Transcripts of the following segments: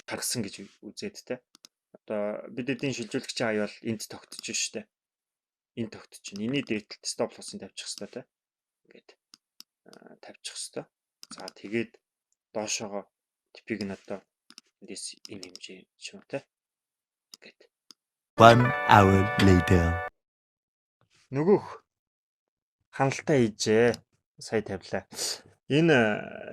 гаргасан гэж үзээд те. Одоо бид эдийн шилжүүлэгчийн хаяа бол энд тогтчих штэ. Энэ тогтчих. Энэний дээдлэлт стоп лоссын тавьчих хэвээр те. Ингээд тавьчих хэвээр. За тэгээд доошоогоо типийг нь одоо эндээс энэ хэмжээ шүү те. Ингээд 1 hour later. нөгөөх ханалтаа хийжээ. Сая тавилаа. Энэ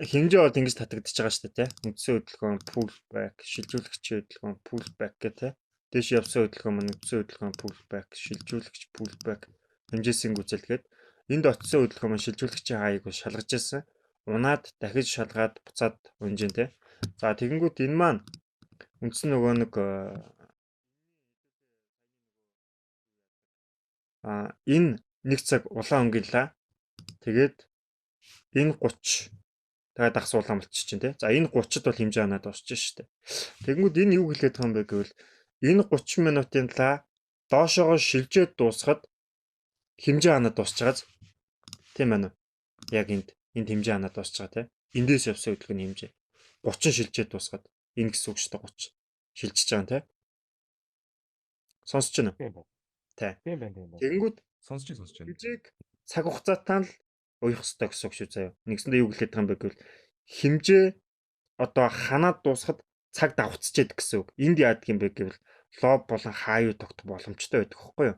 хэмжээ бол ингэж татагдчихж байгаа шүү дээ, тэ. Үндсэн хөдөлгөөн pullback, шилжүүлэгчийн хөдөлгөөн pullback гэх тэ. Дэш явсан хөдөлгөөн маань үндсэн хөдөлгөөн pullback, шилжүүлэгч pullback хэмжээсийн гүйцэлгээд энд очисон хөдөлгөөн маань шилжүүлэгчийн хаяг шалгаж ирсэн. Унаад дахиж шалгаад буцаад унжин тэ. За тэгэнгүүт энэ маань үндсэн нөгөө нэг энэ нэг цаг улаан өнгөлөө. Тэгээд энэ 30 тэгээд дагс улаан болчих чинь тий. За энэ 30-д бол хэмжээ ханаад дуусчих штэ. Тэгэнгүүт энэ юу хэлээд байгаа юм бэ гэвэл энэ 30 минутын талаа доошоогоо шилжээд дуусахад хэмжээ ханаад дуусч байгааз. Тийм ээ. Яг энд хэмжээ ханаад дуусч байгаа тий. Эндээс явсан хөдөлгөөний хэмжээ 30 шилжээд дуусгаад энэ гэсэн үг штэ 30 шилжиж байгаа тий. Сонсож байна уу? Тий. Тэгэнгүүт Сонсож байна. хэмжээг цаг хугацаатай л уях хэрэгтэй гэсэн үг шүү заяа. Нэгсэндээ юу хэлээд байгаа юм бэ гэвэл хэмжээ одоо ханаад дуусахад цаг давхцчихэд гэсэн үг. Энд яадаг юм бэ гэвэл лоб болон хаа юу тогтох боломжтой байдаг хөхгүй юу?